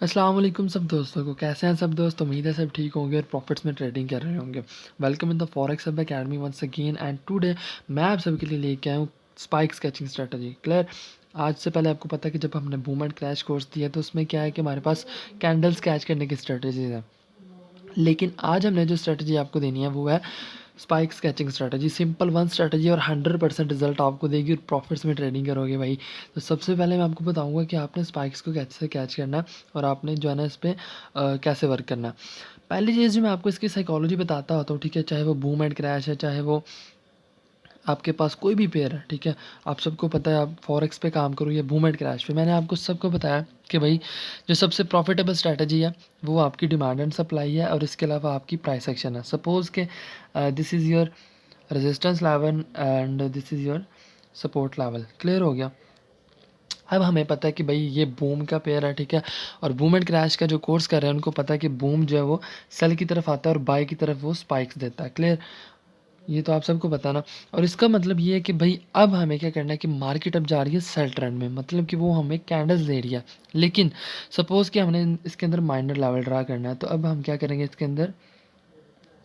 अस्सलाम वालेकुम सब दोस्तों को। कैसे हैं सब दोस्त? उम्मीद है सब ठीक होंगे और प्रॉफिट्स में ट्रेडिंग कर रहे होंगे। Welcome in the forex hub academy once again and today मैं आप सभी के लिए लेके आया हूँ स्पाइक स्केचिंग स्ट्रेटजी। क्लियर? आज से पहले आपको पता है कि जब हमने बूम एंड क्रैश कोर्स दिया तो उसमें क्या है कि हमारे पास कैंडल स्केच करने की स्ट्रेटजीज है। लेकिन आज हमने जो स्ट्रेटजी आपको देनी है वो है spike sketching strategy. Simple one strategy और 100% रिजल्ट आपको देगी और प्रॉफिट्स में ट्रेडिंग करोगे भाई। तो सबसे पहले मैं आपको बताऊंगा कि आपने स्पाइक्स को कैसे कैच करना है और आपने जो है ना इस पर कैसे वर्क करना है। पहली चीज़ जो मैं आपको इसकी साइकोलॉजी बताता होता हूँ, ठीक है, चाहे वो बूम एंड क्रैश है, चाहे वो आपके पास कोई भी पेयर है, ठीक है, आप सबको पता है आप फॉरेक्स पे काम करो या बूम एंड क्रैश पे। मैंने आपको सबको बताया कि भाई जो सबसे प्रॉफिटेबल स्ट्रैटेजी है वो आपकी डिमांड एंड सप्लाई है और इसके अलावा आपकी प्राइस एक्शन है। सपोज़ के this is your resistance level and this is your support level. Clear हो गया? अब हमें पता है कि भाई ये बूम का पेयर है, ठीक है, और बूम एंड क्रैश का जो कोर्स कर रहे हैं उनको पता है कि बूम जो है वो सेल की तरफ आता है और बाय की तरफ वो स्पाइक्स देता है। क्लियर? ये तो आप सबको पता ना। और इसका मतलब ये है कि भाई अब हमें क्या करना है कि मार्केट अब जा रही है सेल ट्रेंड में, मतलब कि वो हमें कैंडल्स दे रही है। लेकिन सपोज़ कि हमने इसके अंदर माइनर लेवल ड्रा करना है, तो अब हम क्या करेंगे, इसके अंदर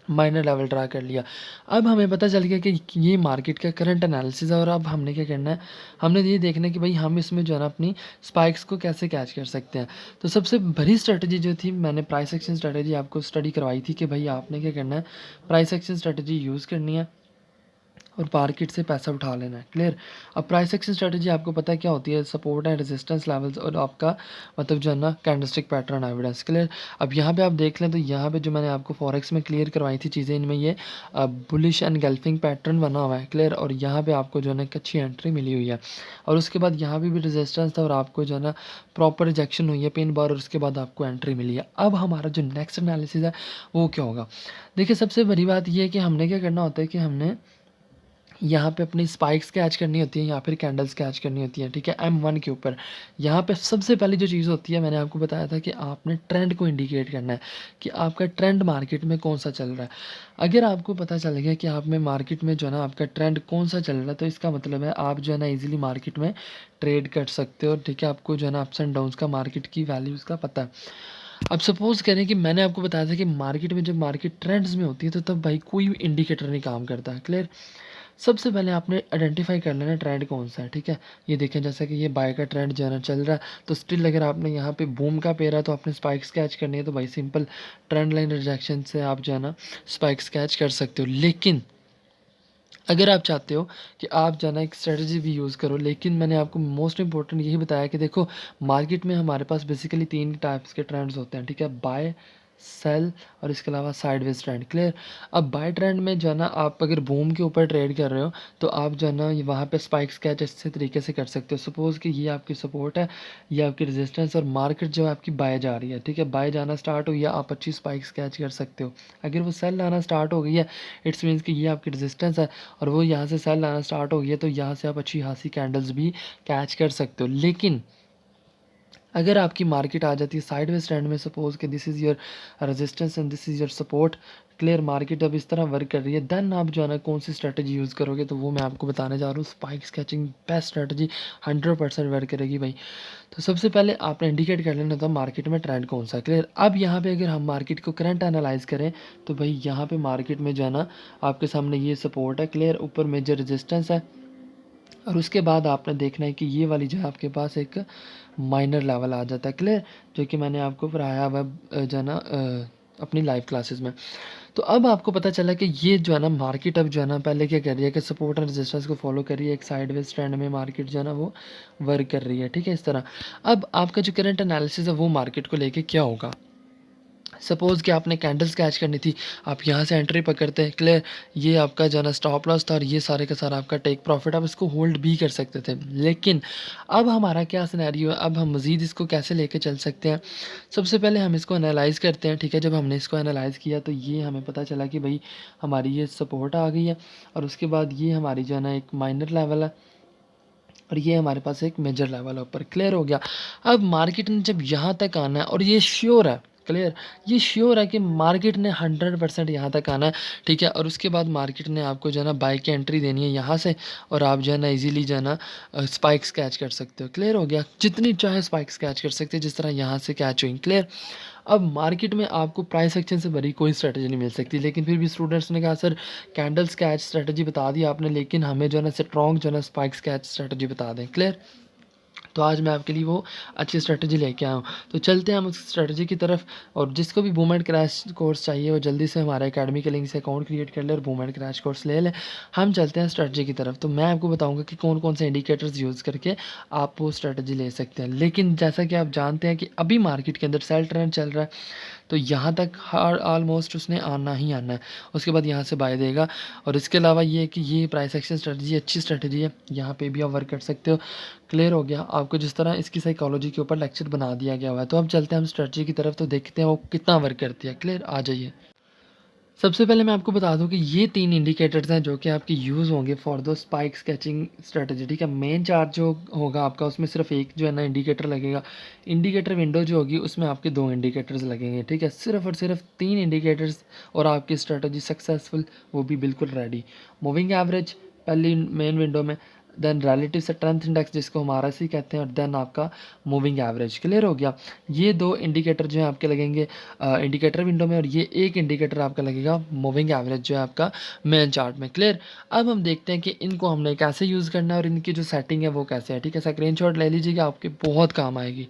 माइनर लेवल ड्रा कर लिया। अब हमें पता चल गया कि ये मार्केट का करंट एनालिसिस है और अब हमने क्या करना है, हमने ये देखना है कि भाई हम इसमें जो है ना अपनी स्पाइक्स को कैसे कैच कर सकते हैं। तो सबसे बड़ी स्ट्रेटजी जो थी, मैंने प्राइस एक्शन स्ट्रेटजी आपको स्टडी करवाई थी कि भाई आपने क्या करना है, प्राइस एक्शन स्ट्रेटजी यूज़ करनी है और मार्केट से पैसा उठा लेना है। क्लियर? अब प्राइस एक्शन स्ट्रेटजी आपको पता है क्या होती है, सपोर्ट एंड रेजिस्टेंस लेवल्स और आपका मतलब जो है ना कैंडलस्टिक पैटर्न एविडेंस। क्लियर? अब यहाँ पे आप देख लें तो यहाँ पे जो मैंने आपको फॉरेक्स में क्लियर करवाई थी चीज़ें, इनमें ये बुलिश एंड गल्फिंग पैटर्न बना हुआ है। क्लियर? और यहाँ पे आपको जो है ना एक अच्छी एंट्री मिली हुई है और उसके बाद यहाँ पे भी रेजिस्टेंस था और आपको जो है ना प्रॉपर रिजेक्शन हुई है पिन बार और उसके बाद आपको एंट्री मिली है। अब हमारा जो नेक्स्ट एनालिसिस है वो क्या होगा? देखिए, सबसे बड़ी बात ये है कि हमने क्या करना होता है कि हमने यहाँ पे अपनी स्पाइक्स कैच करनी होती है या फिर कैंडल्स कैच करनी होती है, ठीक है, M1 के ऊपर। यहाँ पे सबसे पहली जो चीज़ होती है, मैंने आपको बताया था कि आपने ट्रेंड को इंडिकेट करना है कि आपका ट्रेंड मार्केट में कौन सा चल रहा है। अगर आपको पता चल गया कि आप में मार्केट में जो है ना आपका ट्रेंड कौन सा चल रहा है, तो इसका मतलब है आप जो है ना ईजिली मार्केट में ट्रेड कर सकते हो, ठीक है, आपको जो है ना अप्स एंड डाउन्स का मार्केट की वैल्यूज़ का पता है। अब सपोज़ करें कि मैंने आपको बताया था कि मार्केट में जब मार्केट ट्रेंड्स में होती है तो तब भाई कोई भी इंडिकेटर नहीं काम करता है। क्लियर? सबसे पहले आपने आइडेंटिफाई कर लेना ट्रेंड कौन सा है, ठीक है। ये देखें जैसा कि ये बाय का ट्रेंड जो है ना चल रहा है, तो स्टिल अगर आपने यहाँ पे बूम का पेयर है तो आपने स्पाइक्स कैच करनी है, तो भाई सिंपल ट्रेंड लाइन रिजेक्शन से आप जो है ना स्पाइक्स कैच कर सकते हो। लेकिन अगर आप चाहते हो कि आप जो है ना एक स्ट्रेटजी भी यूज़ करो, लेकिन मैंने आपको मोस्ट इंपॉर्टेंट यही बताया कि देखो मार्केट में हमारे पास बेसिकली 3 टाइप्स के ट्रेंड्स होते हैं, ठीक है, बाय, सेल और इसके अलावा साइडवेज ट्रेंड। क्लियर? अब बाय ट्रेंड में जो है ना आप अगर बूम के ऊपर ट्रेड कर रहे हो तो आप जो है ना वहाँ पे स्पाइक्स कैच अच्छे तरीके से कर सकते हो। सपोज़ कि ये आपकी सपोर्ट है, ये आपकी रेजिस्टेंस और मार्केट जो है आपकी बाय जा रही है, ठीक है, बाय जाना स्टार्ट हुई है, आप अच्छी स्पाइक्स कैच कर सकते हो। अगर वो सेल आना स्टार्ट हो गई है, इट्स मीन्स कि ये आपकी रेजिस्टेंस है और वो यहाँ से सेल आना स्टार्ट हो गया, तो यहाँ से आप अच्छी खासी कैंडल्स भी कैच कर सकते हो। लेकिन अगर आपकी मार्केट आ जाती है साइडवेज ट्रेंड में, सपोज कि this is your resistance and this is your support, clear, market अब इस तरह वर्क कर रही है, देन आप जो है ना कौन सी स्ट्रेटजी यूज़ करोगे, तो वो मैं आपको बताने जा रहा हूँ। Spike sketching best strategy, 100% work करेगी भाई। तो सबसे पहले आपने इंडिकेट कर लेना था मार्केट में ट्रेंड कौन सा है। क्लियर? अब यहाँ पे अगर हम मार्केट को करंट एनालाइज करें तो भाई यहाँ पे मार्केट में जो है ना आपके सामने ये सपोर्ट है, क्लियर, ऊपर मेजर रेजिस्टेंस है और उसके बाद आपने देखना है कि ये वाली जो है आपके पास एक माइनर लेवल आ जाता है। क्लियर? जो कि मैंने आपको पढ़ाया हुआ जो है ना अपनी लाइव क्लासेस में। तो अब आपको पता चला कि ये जो है ना मार्केट अब जो है ना पहले क्या कर रही है कि सपोर्ट एंड रेजिस्टेंस को फॉलो कर रही है, एक साइडवेज ट्रेंड में मार्केट जो है ना वो वर्क कर रही है, ठीक है, इस तरह। अब आपका जो करंट एनालिसिस है वो मार्केट को लेके क्या होगा? सपोज़ कि आपने कैंडल्स कैच करनी थी, आप यहाँ से एंट्री पकड़ते हैं, क्लियर, ये आपका जो है ना स्टॉप लॉस था और ये सारे का सारा आपका टेक प्रॉफिट, आप इसको होल्ड भी कर सकते थे। लेकिन अब हमारा क्या सिनेरियो है, अब हम मज़ीद इसको कैसे लेके चल सकते हैं? सबसे पहले हम इसको एनालाइज़ करते हैं, ठीक है। जब हमने इसको एनालाइज़ किया तो ये हमें पता चला कि भाई हमारी ये सपोर्ट आ गई है और उसके बाद ये हमारी जो है ना एक माइनर लेवल है और ये हमारे पास एक मेजर लेवल है ऊपर। क्लियर हो गया? अब मार्केट ने जब यहाँ तक आना है और ये श्योर है क्लियर। ये श्योर है कि मार्केट ने 100% यहाँ तक आना है, ठीक है। और उसके बाद मार्केट ने आपको जो है ना बाय की एंट्री देनी है यहाँ से, और आप जो है ना इजीली जो है ना स्पाइक्स कैच कर सकते हो। क्लियर हो गया, जितनी चाहे स्पाइक्स कैच कर सकते हैं जिस तरह यहाँ से कैच हुई। क्लियर। अब मार्केट में आपको प्राइस एक्शन से बड़ी कोई स्ट्रेटजी नहीं मिल सकती, लेकिन फिर भी स्टूडेंट्स ने कहा सर कैंडल्स कैच स्ट्रेटजी बता दी आपने, लेकिन हमें जो है ना स्ट्रॉन्ग जो है ना स्पाइक्स कैच स्ट्रेटजी बता दें। क्लियर। तो आज मैं आपके लिए वो अच्छी स्ट्रेटजी लेके आया हूँ। तो चलते हैं हम उस स्ट्रेटजी की तरफ। और जिसको भी बूम एंड क्रैश कोर्स चाहिए वो जल्दी से हमारे अकेडमी के लिंक से अकाउंट क्रिएट कर ले और बूम एंड क्रैश कोर्स ले लें। हम चलते हैं स्ट्रेटजी की तरफ। तो मैं आपको बताऊंगा कि कौन कौन से इंडिकेटर्स यूज़ करके आप वो स्ट्रेटजी ले सकते हैं। लेकिन जैसा कि आप जानते हैं कि अभी मार्केट के अंदर सेल ट्रेंड चल रहा है, तो यहाँ तक हर ऑलमोस्ट उसने आना ही आना है, उसके बाद यहाँ से बाय देगा। और इसके अलावा ये है कि ये प्राइस एक्शन स्ट्रेटजी अच्छी स्ट्रेटजी है, यहाँ पे भी आप वर्क कर सकते हो। क्लियर हो गया आपको, जिस तरह इसकी साइकोलॉजी के ऊपर लेक्चर बना दिया गया हुआ है। तो अब चलते हैं हम स्ट्रेटजी की तरफ, तो देखते हैं वो कितना वर्क करती है। क्लियर, आ जाइए। सबसे पहले मैं आपको बता दूं कि ये 3 इंडिकेटर्स हैं जो कि आपके यूज़ होंगे for the spike sketching strategy, ठीक है। मेन चार्ट जो होगा आपका उसमें सिर्फ एक जो है ना इंडिकेटर लगेगा। इंडिकेटर विंडो जो होगी उसमें आपके 2 इंडिकेटर्स लगेंगे, ठीक है। सिर्फ और सिर्फ 3 इंडिकेटर्स और आपकी स्ट्रेटजी सक्सेसफुल, वो भी बिल्कुल रेडी। मूविंग एवरेज पहली मेन विंडो में, देन रिलेटिव स्ट्रेंथ इंडेक्स जिसको हम RSI कहते हैं, और देन आपका मूविंग एवरेज। क्लियर हो गया। ये 2 इंडिकेटर जो है आपके लगेंगे इंडिकेटर विंडो में, और ये एक इंडिकेटर आपका लगेगा मूविंग एवरेज जो है आपका मेन चार्ट में। क्लियर। अब हम देखते हैं कि इनको हमने कैसे यूज़ करना है और इनकी जो सेटिंग है वो कैसे है, ठीक है। स्क्रीनशॉट ले लीजिएगा, आपके बहुत काम आएगी।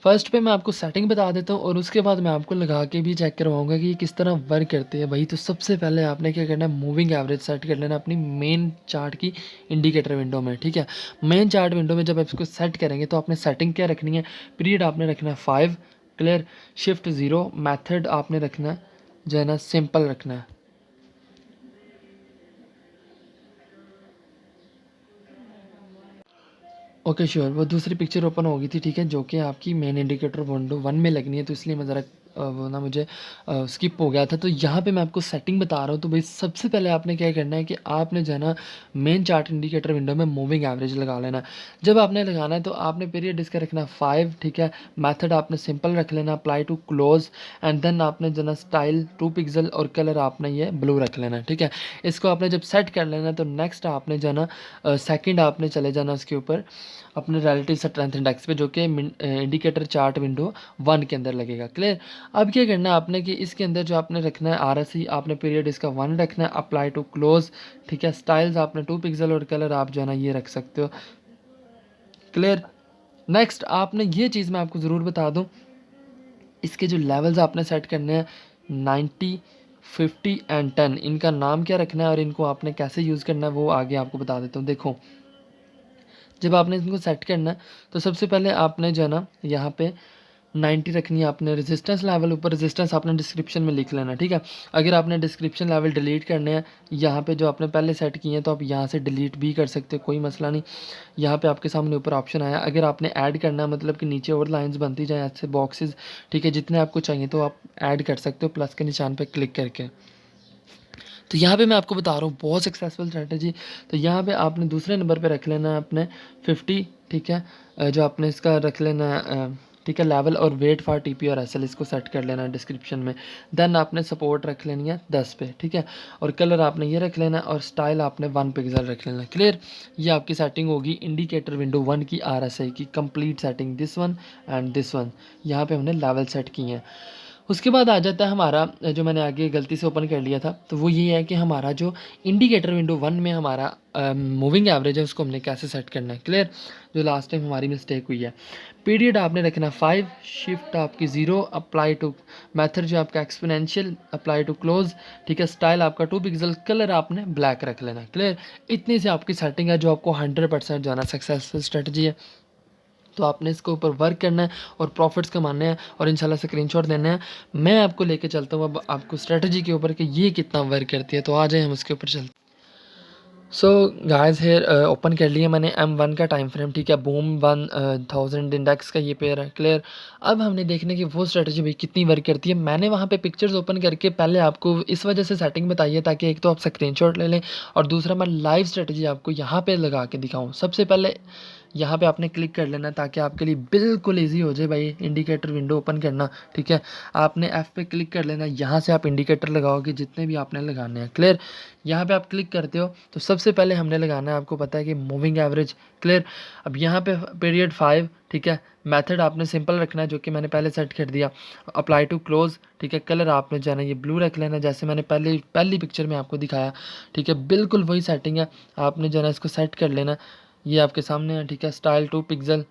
फर्स्ट पे मैं आपको सेटिंग बता देता हूँ और उसके बाद मैं आपको लगा के भी चेक करवाऊँगा कि ये किस तरह वर्क करती है भाई। तो सबसे पहले आपने क्या करना है, मूविंग एवरेज सेट कर लेना अपनी मेन चार्ट की इंडिकेटर विंडो में, ठीक है। मेन चार्ट विंडो में जब आप इसको सेट करेंगे तो आपने सेटिंग क्या रखनी है, पीरियड आपने रखना है 5। क्लियर। शिफ्ट 0, मेथड आपने रखना है जो है ना सिंपल रखना है। ओके श्योर, वो दूसरी पिक्चर ओपन हो गई थी, ठीक है, जो कि आपकी मेन इंडिकेटर विंडो 1 में लगनी है, तो इसलिए मैं ज़रा वो ना मुझे स्किप हो गया था। तो यहाँ पे मैं आपको सेटिंग बता रहा हूँ। तो भाई सबसे पहले आपने क्या करना है कि आपने जो है ना मेन चार्ट इंडिकेटर विंडो में मूविंग एवरेज लगा लेना है। जब आपने लगाना है तो आपने पीरियड इसका रखना है 5, ठीक है। मेथड आपने सिंपल रख लेना, apply to close, and then आपने जो ना स्टाइल 2 पिक्सल और कलर आपने ये ब्लू रख लेना, ठीक है। इसको आपने जब सेट कर लेना तो नेक्स्ट आपने जो है ना सेकेंड आपने चले जाना उसके ऊपर अपने रिलेटिव स्ट्रेंथ इंडेक्स पे, जो कि इंडिकेटर चार्ट विंडो 1 के अंदर लगेगा। क्लियर। अब क्या करना है आपने कि इसके अंदर जो आपने रखना है RSI, आपने पीरियड इसका 1 रखना है, अप्लाई टू क्लोज, ठीक है। स्टाइल्स आपने 2 पिक्सल और कलर आप जो है ना ये रख सकते हो। क्लियर। नेक्स्ट आपने ये चीज़ मैं आपको ज़रूर बता दूँ, इसके जो लेवल्स आपने सेट करने हैं 90, 50 एंड 10, इनका नाम क्या रखना है और इनको आपने कैसे यूज़ करना है वो आगे आपको बता देता हूँ। देखो, जब आपने इनको सेट करना है तो सबसे पहले आपने जो है ना यहाँ पे 90 रखनी है आपने रेजिस्टेंस लेवल ऊपर। रेजिस्टेंस आपने डिस्क्रिप्शन में लिख लेना, ठीक है। अगर आपने डिस्क्रिप्शन लेवल डिलीट करने हैं यहाँ पे जो आपने पहले सेट किए हैं तो आप यहाँ से डिलीट भी कर सकते हो, कोई मसला नहीं। यहाँ पे आपके सामने ऊपर ऑप्शन आया, अगर आपने ऐड करना है मतलब कि नीचे और लाइंस बनती जाए ऐसे बॉक्सेस, ठीक है, जितने आपको चाहिए तो आप ऐड कर सकते हो प्लस के निशान पर क्लिक करके। तो यहाँ पे मैं आपको बता रहा हूँ बहुत सक्सेसफुल स्ट्रैटेजी। तो यहाँ पे आपने दूसरे नंबर पे रख लेना है अपने 50, ठीक है। जो आपने इसका रख लेना है ठीक है लेवल, और वेट फॉर TP और SL इसको सेट कर लेना है डिस्क्रिप्शन में। देन आपने सपोर्ट रख लेनी है 10 पे, ठीक है। और कलर आपने ये रख लेना है और स्टाइल आपने 1 पिक्सल रख लेना है। क्लियर। ये आपकी सेटिंग होगी इंडिकेटर विंडो 1 की RSI की complete setting, this one and this one. यहाँ पे हमने लेवल सेट किए हैं। उसके बाद आ जाता है हमारा जो मैंने आगे गलती से ओपन कर लिया था, तो वो ये है कि हमारा जो इंडिकेटर विंडो 1 में हमारा मूविंग एवरेज है उसको हमने कैसे सेट करना है। क्लियर। जो लास्ट टाइम हमारी मिस्टेक हुई है, पीरियड आपने रखना 5, शिफ्ट आपकी 0, अप्लाई टू मेथड जो आपका एक्सपोनेंशियल, अप्लाई टू क्लोज, ठीक है। स्टाइल आपका 2 पिक्सल, कलर आपने ब्लैक रख लेना। क्लियर। इतनी से आपकी सेटिंग है जो आपको 100% जो है ना सक्सेसफुल स्ट्रेटजी है। तो आपने इसके ऊपर वर्क करना है और प्रॉफिट्स कमाने हैं और इंशाल्लाह स्क्रीनशॉट देने हैं। मैं आपको लेके चलता हूँ अब आपको स्ट्रेटजी के ऊपर कि ये कितना वर्क करती है। तो आ जाए हम उसके ऊपर चलते। सो गाइस हेयर ओपन कर लिया मैंने M1 का टाइम फ्रेम, ठीक है। बूम 1000 इंडेक्स का ये पेयर है। क्लियर। अब हमने देखने की वो स्ट्रेटजी भाई कितनी वर्क करती है। मैंने वहाँ पे पिक्चर्स ओपन करके पहले आपको इस वजह से सेटिंग बताई है ताकि एक तो आप स्क्रीनशॉट ले लें और दूसरा मैं लाइव स्ट्रेटजी आपको यहाँ पे लगा के दिखाऊँ। सबसे पहले यहाँ पे आपने क्लिक कर लेना ताकि आपके लिए बिल्कुल ईजी हो जाए भाई इंडिकेटर विंडो ओपन करना, ठीक है। आपने एफ पे क्लिक कर लेना, यहाँ से आप इंडिकेटर लगाओगे जितने भी आपने लगाने हैं, क्लियर। यहाँ पे आप क्लिक करते हो तो सबसे पहले हमने लगाना है, आपको पता है कि मूविंग एवरेज, क्लियर। अब यहाँ पे पीरियड 5, ठीक है। मेथड आपने सिंपल रखना है जो कि मैंने पहले सेट कर दिया। अप्लाई टू क्लोज, ठीक है। कलर आपने जो है ना ये ब्लू रख लेना जैसे मैंने पहली पिक्चर में आपको दिखाया, ठीक है। बिल्कुल वही सेटिंग है, आपने जो है ना इसको सेट कर लेना। ये आपके सामने है, ठीक है। स्टाइल 2 पिक्सल,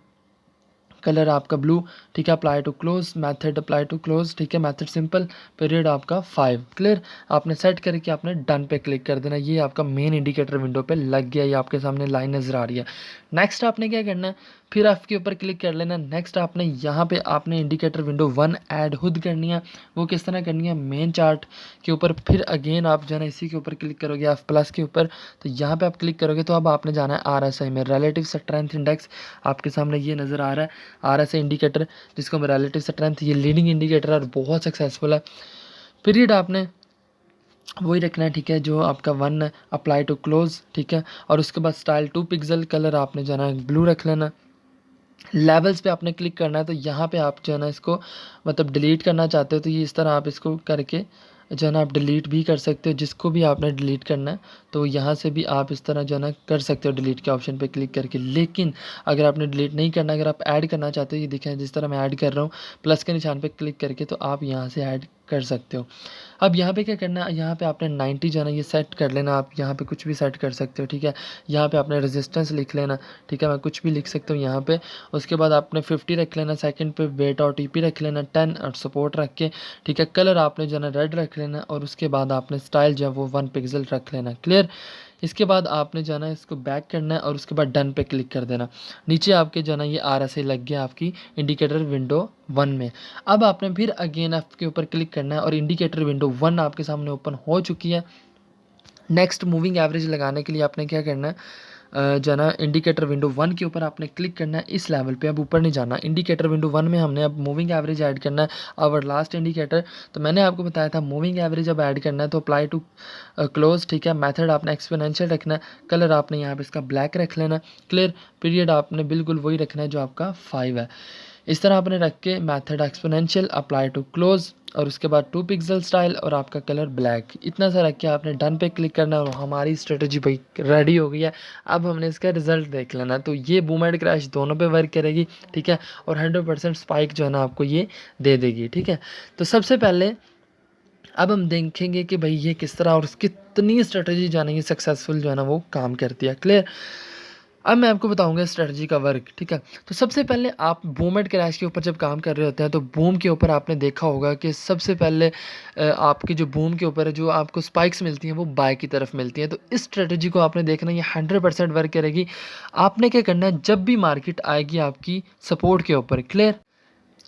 कलर आपका ब्लू, ठीक है। Apply to close, method apply to close, ठीक है। मेथड सिंपल, पीरियड आपका 5, क्लियर। आपने सेट करके आपने डन पे क्लिक कर देना। ये आपका मेन इंडिकेटर विंडो पे लग गया, ये आपके सामने लाइन नज़र आ रही है। नेक्स्ट आपने क्या करना है, फिर एफ के ऊपर क्लिक कर लेना। नेक्स्ट आपने यहाँ पे आपने इंडिकेटर विंडो 1 ऐड खुद करनी है। वो किस तरह करनी है, मेन चार्ट के ऊपर फिर अगेन आप जो है ना इसी के ऊपर क्लिक करोगे एफ प्लस के ऊपर, तो यहाँ पे आप क्लिक करोगे तो अब आपने जाना है आर एस आई में, रिलेटिव स्ट्रेंथ इंडेक्स। आपके सामने ये नज़र आ रहा है आर एस आई इंडिकेटर, जिसको हम रिलेटिव स्ट्रेंथ, ये लीडिंग इंडिकेटर और बहुत सक्सेसफुल है। पीरियड आपने वही रखना है, ठीक है, जो आपका 1 है। अप्लाई टू क्लोज, ठीक है। और उसके बाद स्टाइल 2 पिक्सल, कलर आपने जो है ना ब्लू रख लेना। लेवल्स पे आपने क्लिक करना है, तो यहाँ पे आप जो है ना इसको मतलब डिलीट करना चाहते हो तो ये इस तरह आप इसको करके जो है ना आप डिलीट भी कर सकते हो, जिसको भी आपने डिलीट करना है तो यहाँ से भी आप इस तरह जो है ना कर सकते हो डिलीट के ऑप्शन पे क्लिक करके। लेकिन अगर आपने डिलीट नहीं करना, अगर आप ऐड करना चाहते हो, ये देखें जिस तरह मैं ऐड कर रहा हूँ प्लस के निशान पे क्लिक करके, तो आप यहाँ से ऐड कर सकते हो। अब यहाँ पे क्या करना है, यहाँ पे आपने 90 जो है ना ये सेट कर लेना। आप यहाँ पे कुछ भी सेट कर सकते हो, ठीक है। यहाँ पे आपने रेजिस्टेंस लिख लेना, ठीक है, मैं कुछ भी लिख सकता हूँ यहाँ पे। उसके बाद आपने 50 रख लेना, सेकंड पे वेट और टीपी रख लेना 10 और सपोर्ट रख के, ठीक है। कलर आपने जो है ना रेड रख लेना और उसके बाद आपने स्टाइल जो है वो 1 पिक्सल रख लेना, क्लियर। इसके बाद आपने जो है ना इसको बैक करना है और उसके बाद डन पे क्लिक कर देना। नीचे आपके जो है ना ये आर एस आई लग गया आपकी इंडिकेटर विंडो 1 में। अब आपने फिर अगेन एफ के ऊपर क्लिक करना है और इंडिकेटर विंडो 1 आपके सामने ओपन हो चुकी है। नेक्स्ट मूविंग एवरेज लगाने के लिए आपने क्या करना है, जो है ना इंडिकेटर विंडो 1 के ऊपर आपने क्लिक करना है इस लेवल पे, अब ऊपर नहीं जाना। इंडिकेटर विंडो 1 में हमने अब मूविंग एवरेज ऐड करना है, आवर लास्ट इंडिकेटर। तो मैंने आपको बताया था मूविंग एवरेज अब ऐड करना है तो अप्लाई टू क्लोज, ठीक है। मेथड आपने एक्सपोनेंशियल रखना है, कलर आपने यहाँ पे इसका ब्लैक रख लेना, क्लियर। पीरियड आपने बिल्कुल वही रखना है जो आपका 5 है। इस तरह आपने रख के method exponential, apply to close और उसके बाद 2 पिक्सल स्टाइल और आपका कलर ब्लैक, इतना सा रख के आपने डन पे क्लिक करना और हमारी स्ट्रेटजी भाई रेडी हो गई है। अब हमने इसका रिजल्ट देख लेना, तो ये बूम एंड क्रैश दोनों पे वर्क करेगी, ठीक है। और 100% स्पाइक जो है ना आपको ये दे देगी, ठीक है। तो सबसे पहले अब हम देखेंगे कि भाई ये किस तरह और कितनी स्ट्रेटजी जो है ना ये सक्सेसफुल जो है ना वो काम करती है, क्लियर। अब मैं आपको बताऊंगा स्ट्रेटजी का वर्क, ठीक है। तो सबसे पहले आप बूम एंड क्रैश के ऊपर जब काम कर रहे होते हैं तो बूम के ऊपर आपने देखा होगा कि सबसे पहले आपकी जो बूम के ऊपर है जो आपको स्पाइक्स मिलती हैं वो बाय की तरफ मिलती हैं। तो इस स्ट्रेटजी को आपने देखना, ये 100% वर्क करेगी। आपने क्या करना है, जब भी मार्केट आएगी आपकी सपोर्ट के ऊपर, क्लियर,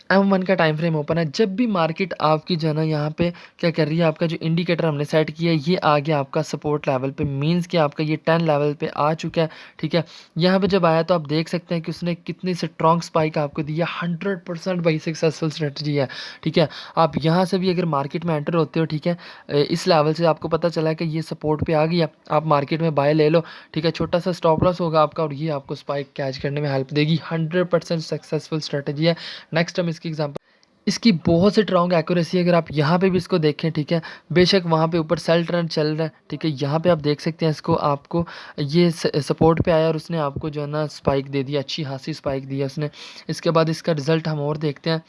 M1 का टाइम फ्रेम ओपन है, जब भी मार्केट आपकी जो है ना यहाँ पे क्या कर रही है, आपका जो इंडिकेटर हमने सेट किया है ये आ गया आपका सपोर्ट लेवल पे, मींस कि आपका ये 10 लेवल पे आ चुका है, ठीक है। यहाँ पे जब आया तो आप देख सकते हैं कि उसने कितनी स्ट्रॉन्ग स्पाइक आपको दी है। 100% भाई सक्सेसफुल स्ट्रेटजी है, ठीक है। आप यहाँ से भी अगर मार्केट में एंटर होते हो, ठीक है, इस लेवल से आपको पता चला है कि ये सपोर्ट पे आ गया, आप मार्केट में बाय ले लो, ठीक है। छोटा सा स्टॉप लॉस होगा आपका और ये आपको स्पाइक कैच करने में हेल्प देगी। 100% सक्सेसफुल स्ट्रेटजी है। नेक्स्ट हम इसकी एग्जांपल, इसकी बहुत से स्ट्रॉन्ग एक्यूरेसी, अगर आप यहाँ पे भी इसको देखें, ठीक है, बेशक वहाँ पे ऊपर सेल ट्रेंड चल रहा है, ठीक है, यहाँ पे आप देख सकते हैं इसको, आपको ये सपोर्ट पे आया और उसने आपको जो है ना स्पाइक दे दिया, अच्छी खासी स्पाइक दी है उसने। इसके बाद इसका रिजल्ट हम और देखते हैं।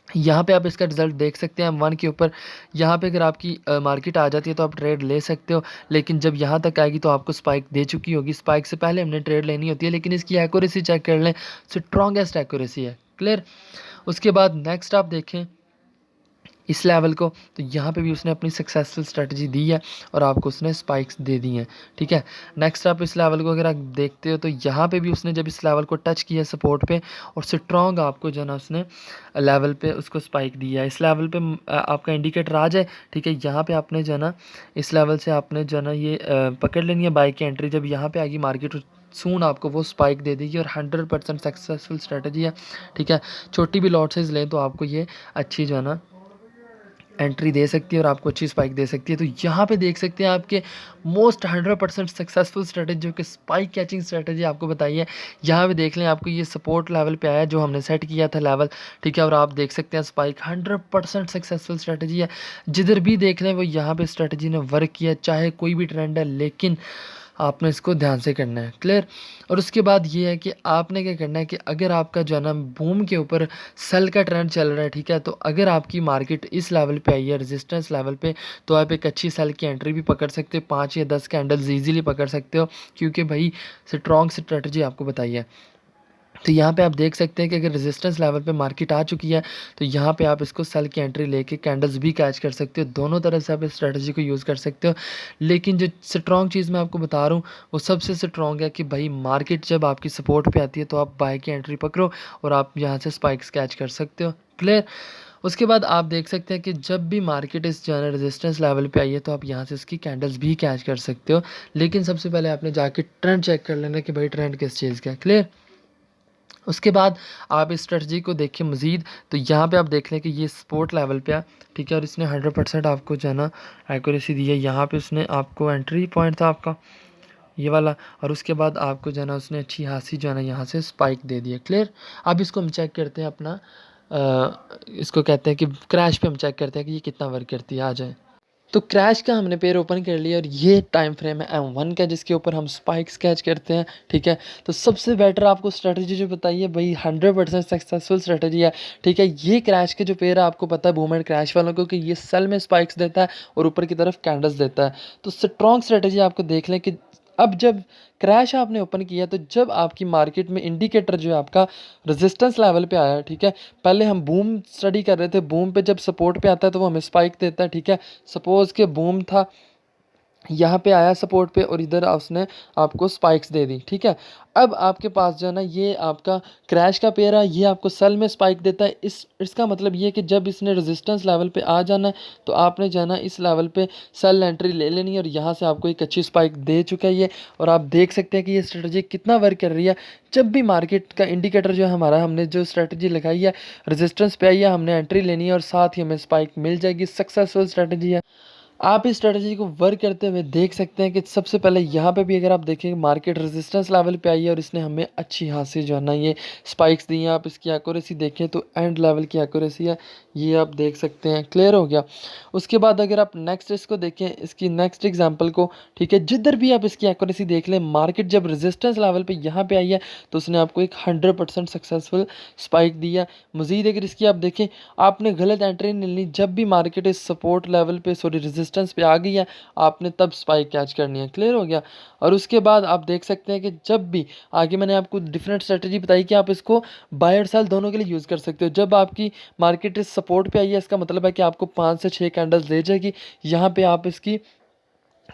यहाँ पे आप इसका रिजल्ट देख सकते हैं M1 के ऊपर। यहाँ पे अगर आपकी मार्केट आ जाती है तो आप ट्रेड ले सकते हो, लेकिन जब यहाँ तक आएगी तो आपको स्पाइक दे चुकी होगी। स्पाइक से पहले हमने ट्रेड लेनी होती है, लेकिन इसकी एक्यूरेसी चेक कर लें, स्ट्रॉन्गेस्ट एक्यूरेसी है, क्लियर। उसके बाद नेक्स्ट आप देखें इस लेवल को, तो यहाँ पे भी उसने अपनी सक्सेसफुल स्ट्रेटजी दी है और आपको उसने स्पाइक्स दे दी हैं, ठीक है। नेक्स्ट आप इस लेवल को अगर आप देखते हो तो यहाँ पे भी उसने जब इस लेवल को टच किया सपोर्ट पे और स्ट्रॉन्ग आपको जो है ना उसने लेवल पे उसको स्पाइक दिया है। इस लेवल पे आपका इंडिकेटर आ जाए, ठीक है, यहाँ पे आपने जो है ना इस लेवल से आपने जो है ना ये पकड़ लेनी है बाई की एंट्री। जब यहाँ पे आएगी मार्केट सून आपको वो स्पाइक दे देगी और 100% सक्सेसफुल स्ट्रेटजी है, ठीक है। छोटी भी लॉट साइज लें तो आपको ये अच्छी जो है ना एंट्री दे सकती है और आपको अच्छी स्पाइक दे सकती है। तो यहाँ पे देख सकते हैं आपके मोस्ट 100% सक्सेसफुल स्ट्रेटजी जो कि स्पाइक कैचिंग स्ट्रेटजी आपको बताई है। यहाँ पे देख लें आपको ये सपोर्ट लेवल पे आया जो हमने सेट किया था लेवल, ठीक है, और आप देख सकते हैं स्पाइक 100% सक्सेसफुल स्ट्रेटजी है। जिधर भी देख लें वो यहाँ पे स्ट्रेटजी ने वर्क किया, चाहे कोई भी ट्रेंड है, लेकिन आपने इसको ध्यान से करना है। क्लियर। और उसके बाद ये है कि आपने क्या करना है कि अगर आपका जो है ना बूम के ऊपर सेल का ट्रेंड चल रहा है, ठीक है, तो अगर आपकी मार्केट इस लेवल पे आई है रेजिस्टेंस लेवल पे, तो आप एक अच्छी सेल की एंट्री भी पकड़ सकते हो, 5 या 10 कैंडल्स ईजिली पकड़ सकते हो, क्योंकि भाई स्ट्रॉन्ग स्ट्रेटजी आपको बताई है। तो यहाँ पे आप देख सकते हैं कि अगर रेजिस्टेंस लेवल पे मार्केट आ चुकी है तो यहाँ पे आप इसको सेल की एंट्री लेके कैंडल्स भी कैच कर सकते हो। दोनों तरह से आप इस स्ट्रेटजी को यूज़ कर सकते हो। लेकिन जो स्ट्रॉन्ग चीज़ मैं आपको बता रहा हूँ वो सबसे स्ट्रॉन्ग है कि भाई मार्केट जब आपकी सपोर्ट पे आती है तो आप बाय की एंट्री पकड़ो और आप यहाँ से स्पाइक्स कैच कर सकते हो। क्लियर। उसके बाद आप देख सकते हैं कि जब भी मार्केट इस जो है रेजिस्टेंस लेवल पे आई है तो आप यहाँ से इसकी कैंडल्स भी कैच कर सकते हो। लेकिन सबसे पहले आपने जाके ट्रेंड चेक कर लेना कि भाई ट्रेंड किस चीज़ का है। क्लियर। उसके बाद आप इस स्ट्रेटजी को देखिए मज़ीद, तो यहाँ पे आप देख लें कि ये सपोर्ट लेवल पे है, ठीक है, और इसने 100% आपको जो है ना एक्यूरेसी दी है। यहाँ पे उसने आपको एंट्री पॉइंट था आपका ये वाला, और उसके बाद आपको जो है ना उसने अच्छी खासी जो है ना यहाँ से स्पाइक दे दी है। क्लियर। अब इसको हम चेक करते हैं अपना इसको कहते हैं कि क्रैश पे हम चेक करते हैं कि ये कितना वर्क करती है। आ जाए। तो क्रैश का हमने पेयर ओपन कर लिया और ये टाइम फ्रेम है M1 का जिसके ऊपर हम स्पाइक्स कैच करते हैं, ठीक है। तो सबसे बेटर आपको स्ट्रेटजी जो बताइए भाई 100% सक्सेसफुल स्ट्रेटजी है, ठीक है। ये क्रैश के जो पेयर है आपको पता है बूम एंड क्रैश वालों को कि ये सेल में स्पाइक्स देता है और ऊपर की तरफ कैंडल्स देता है। तो स्ट्रॉन्ग स्ट्रेटजी आपको देख लें कि अब जब क्रैश आपने ओपन किया तो जब आपकी मार्केट में इंडिकेटर जो है आपका रेजिस्टेंस लेवल पे आया, ठीक है। पहले हम बूम स्टडी कर रहे थे, बूम पे जब सपोर्ट पे आता है तो वो हमें स्पाइक देता है, ठीक है। सपोज़ के बूम था, यहाँ पे आया सपोर्ट पे और इधर उसने आपको स्पाइक्स दे दी, ठीक है। अब आपके पास जो है ना ये आपका क्रैश का पेयर है, ये आपको सेल में स्पाइक देता है। इसका मतलब ये है कि जब इसने रेजिस्टेंस लेवल पे आ जाना है तो आपने जो है ना इस लेवल पे सेल एंट्री ले लेनी है और यहाँ से आपको एक अच्छी स्पाइक दे चुका है ये। और आप देख सकते हैं कि ये स्ट्रेटजी कितना वर्क कर रही है। जब भी मार्केट का इंडिकेटर जो है हमारा, हमने जो स्ट्रेटजी लगाई है रेजिस्टेंस पे आई है, हमने एंट्री लेनी है और साथ ही हमें स्पाइक मिल जाएगी। सक्सेसफुल स्ट्रेटजी है। आप इस स्ट्रेटजी को वर्क करते हुए देख सकते हैं कि सबसे पहले यहाँ पे भी अगर आप देखें मार्केट रेजिस्टेंस लेवल पे आई है और इसने हमें अच्छी खासी जो है ना ये स्पाइक्स दी हैं। आप इसकी एक्यूरेसी देखें तो एंड लेवल की एक्यूरेसी है, ये आप देख सकते हैं। क्लियर हो गया। उसके बाद अगर आप नेक्स्ट इसको देखें, इसकी नेक्स्ट एग्जाम्पल को, ठीक है, जिधर भी आप इसकी एक्यूरेसी देख लें, मार्केट जब रेजिस्टेंस लेवल पर यहाँ पर आई है तो उसने आपको एक 100% सक्सेसफुल स्पाइक दी है। मज़ीद अगर इसकी आप देखें, आपने गलत एंट्री नहीं ली, जब भी मार्केट इस सपोर्ट लेवल पे सॉरी रेजिस्टेंस पे आ गई है आपने तब स्पाइक कैच करनी है। क्लियर हो गया। और उसके बाद आप देख सकते हैं कि जब भी आगे मैंने आपको डिफरेंट स्ट्रेटजी बताई कि आप इसको बाय और सेल दोनों के लिए यूज़ कर सकते हो। जब आपकी मार्केट इस सपोर्ट पे आई है इसका मतलब है कि आपको 5 से 6 कैंडल्स दे जाएगी। यहाँ पे आप इसकी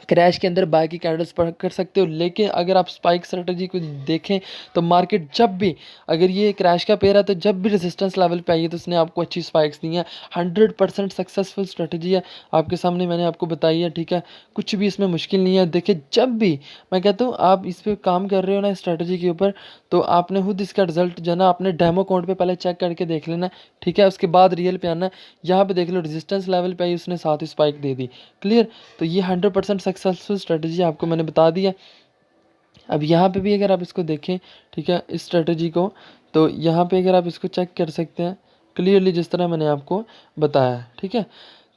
क्रैश के अंदर बाय की कैंडल्स पढ़ कर सकते हो। लेकिन अगर आप स्पाइक स्ट्रेटजी को देखें तो मार्केट जब भी, अगर ये क्रैश का पेयर है तो जब भी रेजिस्टेंस लेवल पे आई है तो उसने आपको अच्छी स्पाइक्स दी हैं। 100% सक्सेसफुल स्ट्रेटजी है, आपके सामने मैंने आपको बताई है, ठीक है। कुछ भी इसमें मुश्किल नहीं है। देखिए जब भी मैं कहता हूँ आप इस पर काम कर रहे हो ना स्ट्रेटजी के ऊपर, तो आपने खुद इसका रिजल्ट जो है ना अपने डेमो अकाउंट पे पहले चेक करके देख लेना, ठीक है। उसके बाद रियल पे आना है। यहाँ पे देख लो रेजिस्टेंस लेवल पे आई, उसने साथ ही स्पाइक दे दी। क्लियर। तो ये 100% सक्सेसफुल स्ट्रेटजी आपको मैंने बता दिया। अब यहाँ पे भी अगर आप इसको देखें, ठीक है, इस स्ट्रेटजी को, तो यहाँ पे अगर आप इसको चेक कर सकते हैं क्लियरली जिस तरह मैंने आपको बताया है, ठीक है।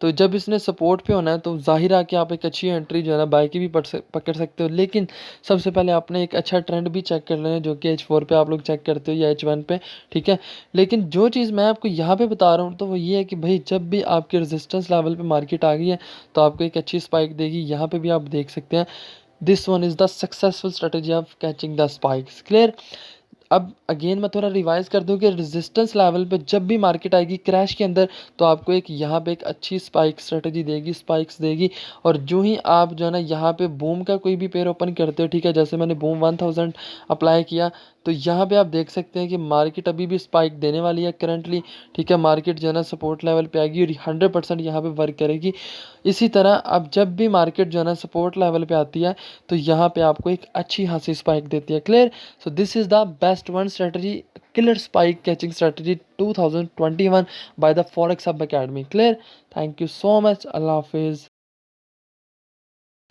तो जब इसने सपोर्ट पे होना है तो ज़ाहिर है कि आप एक अच्छी एंट्री जो है ना बाय की भी पकड़ सकते हो। लेकिन सबसे पहले आपने एक अच्छा ट्रेंड भी चेक कर लेना है जो कि H4 पे आप लोग चेक करते हो या H1 पे, ठीक है। लेकिन जो चीज़ मैं आपको यहाँ पे बता रहा हूँ तो वो ये है कि भाई जब भी आपके रेजिस्टेंस लेवल पे मार्केट आ गई है तो आपको एक अच्छी स्पाइक देगी। यहाँ पे भी आप देख सकते हैं this one is the successful strategy of catching the spikes. Clear. अब अगेन मैं थोड़ा रिवाइज कर दूं कि रेजिस्टेंस लेवल पे जब भी मार्केट आएगी क्रैश के अंदर तो आपको एक यहाँ पे एक अच्छी स्पाइक स्ट्रेटजी देगी, स्पाइक्स देगी। और जो ही आप जो है ना यहाँ पे बूम का कोई भी पेयर ओपन करते हो, ठीक है, जैसे मैंने बूम 1000 अप्लाई किया तो यहाँ पे आप देख सकते हैं कि मार्केट अभी भी स्पाइक देने वाली है करंटली, ठीक है। मार्केट जो है ना सपोर्ट लेवल पे आएगी और 100% यहाँ पे वर्क करेगी। इसी तरह अब जब भी मार्केट जो है ना सपोर्ट लेवल पे आती है तो यहाँ पे आपको एक अच्छी खासी स्पाइक देती है। Clear. So this is the best one strategy, killer spike catching strategy 2021 by the forex hub academy. Clear. Thank you so much. अल्लाह हाफिज़।